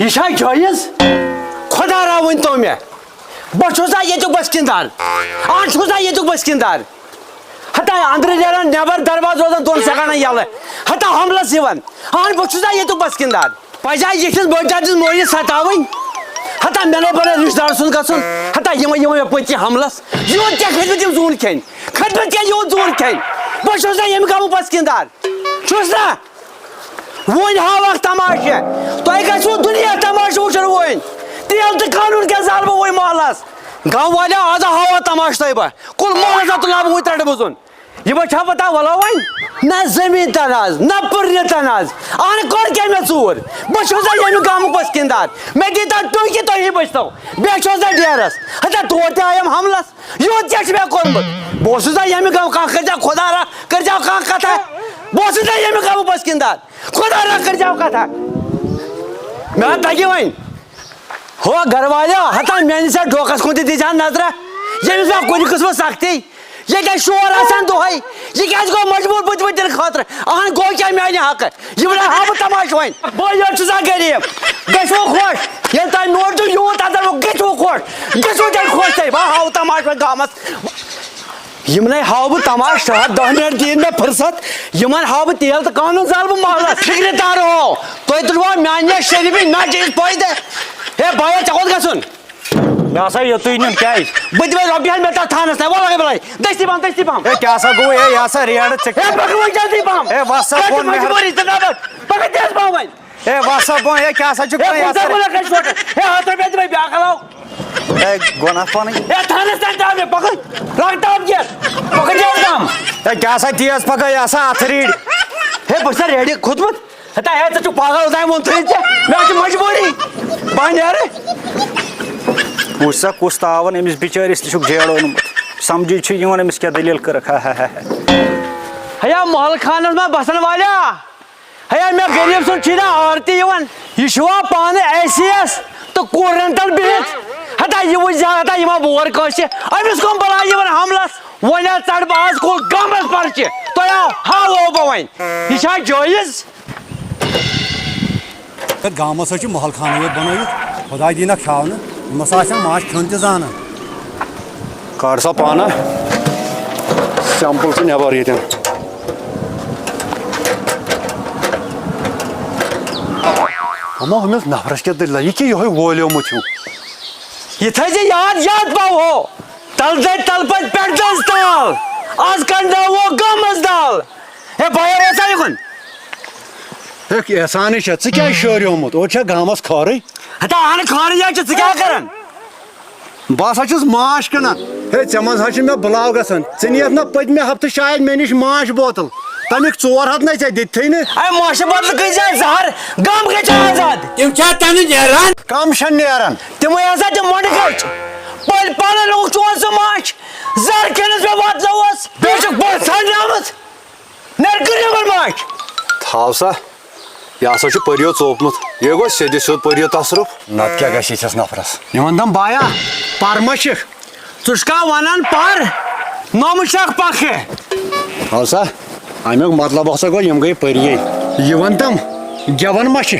یہ جائز خدا را ون تو مے بہا یہ بسکندار آسا یہ بسکندار ہتا اندر نیران نبر درواز روزان تون سکان یل ہتا حملس بہا یہ بسکندار پزا یہ بڑی موہنی ستاون ہتا مے بڑا رشتہ دار سن گھن ہتا یہ پتہ حملس یوت کیا کھت تم زون کھین کھت کیا یوت زون کھین بہا یم گامک بسکندار چھس نا ون ہاو تماشہ تہ گھو دنیا تماشہ وچن ون تیل تو قانون کیا زال بہ وی محلس گاؤں والے آز ہاوا تماشہ تہ بہ کل محلس تلا بہ تڑ بزن یہ چھا پتہ ولو ون نہ زمین تناز نہ پرنہ تناز آن کور کیا مے ژور بہا یم گامک بسکندار مے دیتا ٹوکی تھی بچتو بیس نا ڈیرس ہتا تور تہ آیم حملس یوت کیا مے کورمت بہا یم گام کرجا خدا را کرجا کتھا بہا یم گامک بسکندار خدا را کرجا کتھا مے تگہ ون ہو گھر والو ہتا میانس ڈوکس کن تہ دیجان نظرہ یمس مے کن قسم سختی یہ کیا شور آسان دہے یہ کیا گو مجبور بت دن خاطر اہن گو کیا میانہ حق یہ ہا بہ تماش ون بہ یوت غریب گھو خوش یل تہ نور تو یوت ادر گھو خوش گھو تیل خوش تھی بہ ہاو تماش و گامس یمن ہاو بہ تماش 10 منٹ دین مے فرصت یمن ہاو بہ تیل تو قانون زال بہ محلس فکر دار ہو تھی تلوا میانہ شریفی نہ چیز پٲدٕ ہے بایا ژےٚ کوٚت گژھُن مے ہسا یوتُے نیُن کیازِ بہٕ دِمے رۄپیہِ ہَتھ مےٚ تتھ تھانس تانۍ وَلہٕ بلاے دٔستی پہم ہے کیا سا گو ہے یا سا ریڑ چک ہے پکھ وۄنۍ جلدی پہم ہے وسا کون مجبوری ژٕ نبت پکھ تیز پہم وۄنۍ ہے وسا بو ہے کیا سا چک ہے یا سا ہے 100 رۄپیہِ دِمے بیٛاکھ علاو ہے گونا پن ہے تھانس تانۍ ترٛاو مےٚ پکھ رنگ ٹاپ گیٹ پکھ تیز پہم ہے کیا سا تیز پکا یا سا اتھ ریڑ ہے بہٕ چھُسا ریڈی کھوٚتمُت ہتا ہے ژٕ چھُکھ پاگل اوتانۍ ووٚنتھٕے ژےٚ مےٚ چھِ مجبوٗری بہٕ نیرٕ وچھ سا کس تاون امس بچارس تہ جیل اونمت سمجھی چھ یوان امس کیا دلیل کرک ہیا محل خانس میں بسن والا ہیا مے غریب سن چھ نا عورتی یوان یہ چھوا پانے ایس ایس تو کورنٹل بہت ہتا یہ وچ ہتا یما بور کش امس کم بلا یوان حملس ونیا ژڑ باز کول گامس پرچ تو ہاو بوین یہ چھا جایز گامس چھ محل خانہ یوت بنٲیِتھ خدا دینا کھیاونہ مس ماچ کھیون تہ زانان کاڑ سا پانا سیمپل سے نبر یہ ہما ہمس نفرس کیا دل یہ یہ وولیومت ہوں یہ تھے یاد پاو ہو تل دے تل پت پیٹ دس دال آج کنڈا وہ گامس دال ہے بھائی روزا یکن ایک احسان ژٕ کیٛازِ شوریومُت اور چھا گامس خورٕے ہتا آن کھار یا ژٕ کیا کران بہٕ ہسا چھُس ماچھ کٕنان ہے ژےٚ منٛز حظ چھِ مےٚ بلاو گژھان ژٕ نِیَکھ نا پٔتمہِ ہفتہٕ شاید مےٚ نِش ماچھ بوتل تمیُک 400 نَے ژےٚ دِتتھٕے نہٕ اے ماچھ بدل گئی جائے زہر گام گئی آزاد تم چھا تنہ نیران کم چھَنہٕ نیران تمے ہسا تم منڈ گچ پل پل لوگ چون سو ماچھ زہر کھینس پہ وات لوس بیچک بہت سان آمت نر کر ماچھ تھاو سا یہ ہسا چھُ پٔرِو ژوپمُت یہِ گوٚو سیٚدِ سیوٚد پٔرِو تصرُف نتہٕ کیٛاہ گژھِ یِتھِس نفرس یہِ وَن دم بایا پر ما چھِکھ ژٕ ونان پر نوم شاخ پکھے تھاو سا امیُک مطلب ہسا گوٚو یِم گٔے پٔریے یہِ وَن تم گٮ۪وان ما چھِ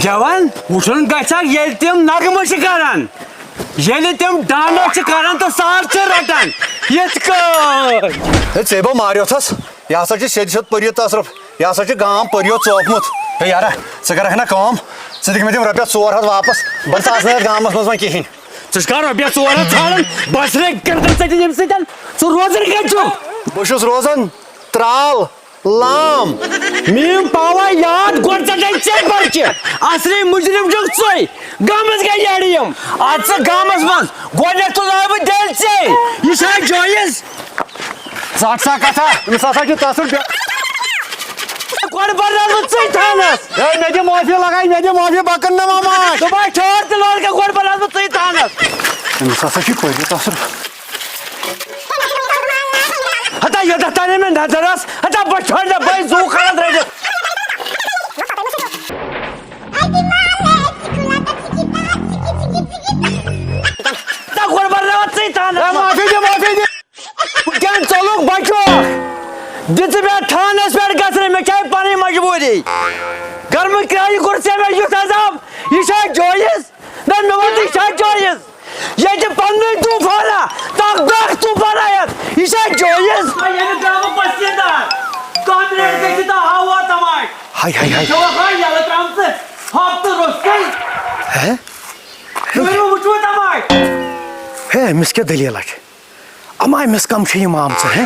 جوان وچھن گژھکھ ییٚلہِ تِم نغمہٕ چھِ کران ییٚلہِ تِم ڈانس چھِ کران تہٕ سال چھِ رٹان یِتھ کٲٹھۍ ہے ژے بہٕ ماریوتھس یہِ ہسا چھِ سیٚدِ سیوٚد پٔرِو تصرُف یہِ ہسا چھُ گام پٔرِو ژوپمُت ہے یارا ژٕ کرکھ نا کٲم ژٕ دِکھ مےٚ تِم رۄپیس 400 واپس بہٕ ژاس نہٕ یتھ گامس منٛز وۄنۍ کِہینۍ ژٕ رۄپیس 400 ژھانڈان بس کردن ژٕ ییٚمہِ سۭتۍ ژٕ روزان کتہِ چھُکھ بہٕ چھُس روزان ترال لام میم پاوا یاد گۄڈٕ ژٕ گٔے ژےٚ پرچہِ اصلی مجرم چھُکھ ژٕے گامس گٔے یڑِ یِم اد ژٕ گامس منٛز گۄڈنیتھ تُلناو بہٕ دِل ژے یہِ چھا جٲیز ژٹ سا کتھا أمِس ہسا چھُ تصرُف گۄڈٕ بناو بہٕ ژٕے تھانس ہے مےٚ دِ معٲفی لگاے مےٚ دِ معٲفی بہٕ کٕنہٕ نہٕ وۄنۍ ماچھ صبح ٹھہر تہٕ لڑکہٕ گۄڈٕ بناو بہٕ ژٕے تھانس أمِس ہسا چھُ پٔرِو تصرُف ہتا یوتھ تانۍ مےٚ نظر ٲس ہتا بہٕ چھوڑ نہٕ بٲے زوٗ کھڑا رٔٹِتھ گۄڈٕ بناو ژٕے تھانس معٲفی دِ معٲفی دِ وٕنکٮ۪ن ژوٚلُکھ بچوکھ دِژٕ مےٚ تھانس پٮ۪ٹھ گژھنہٕ مےٚ چھے پنٕنۍ مجبوٗری گرمہٕ کرایہِ کوٚر ژےٚ مےٚ یُتھ عذاب یہِ چھا Hay hay hay. Çavaklar yalıtramsı. Haptı rostay. He? Görüyor mu çoğu damay? He mis kya daliya lach. Ama mis kam şey imam se he?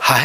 Hay.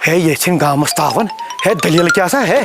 He yeçin gamus tavan. He dalil kya sa he?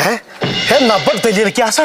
He? He nabbar dalil kya sa?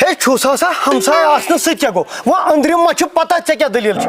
He çusa sa hamsay aslı sıt kya go. Va andrim maçı pata çekya dalil çi.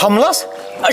Hamlas?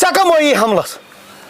Saka moyi hamlas.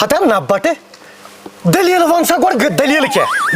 Hata nabbate. Dalil vansa gor dalil kya?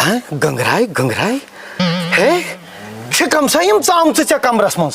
Ha? Gangray gangray. He? Şu kamsayım çamçı çe kamras mans.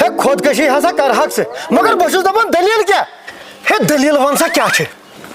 He kodkashi hasa kar hak se. Magar başız daban dalil kya? He dalil vansa kya çi?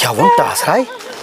Gavun tasray.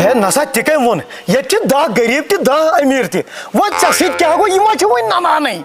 He nasa tikay won. Yetti da garip ti da amir ti. Va chasit kya go ima çi wo nana nahi.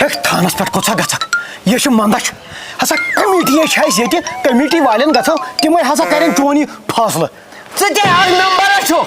He thanas pat koça gaçak. Ye şu mandaş. Hasa komitiye şahs yeti komiti valen gaçak. Timay hasa karen çoni faslı. Sıçı her numara çok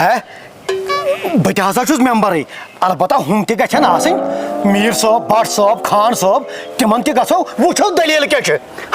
He? Bıta hasa çöz memberı. Albata hum ti gaçan asın. Mir sob, Bart sob, Khan sob. Timan ti gaçak. Bu çöz dalil kya çi?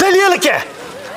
Dalil kya?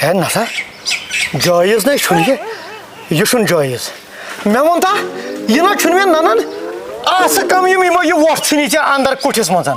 He nasa? Caiz ne şuniye? Yuşun caiz. Ben onda yine şuniye nanan ası kamyum ima yu varsinice andar kutis mazan.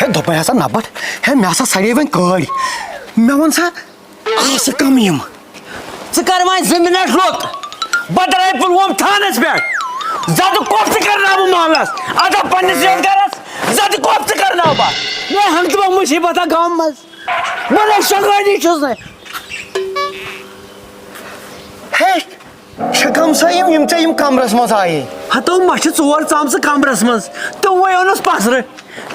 He dopaya sa nabat. He masa sarıven kari. Ben onda ası kamyum. Sıkar mayın zimine şlok Badaray pul vom thanes be Zaten koptu karna bu malas Ada pannis yol karas Zaten koptu karna ba Ne hangi bak musibata gammaz Bana şaka değil çözne He şakam sayım imtayım kamras mazayı. Hatta o maçı suvar samsı kamrasmaz To o yonus pasrı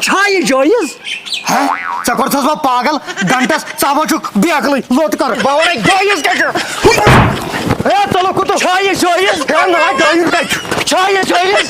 Çayı joyuz He? Çakortas va pagal gantas çavaçuk biaklı lot kar. Bavara caiz kya? He talo kutu. Çayı joyuz He na caiz kya? Çayı joyuz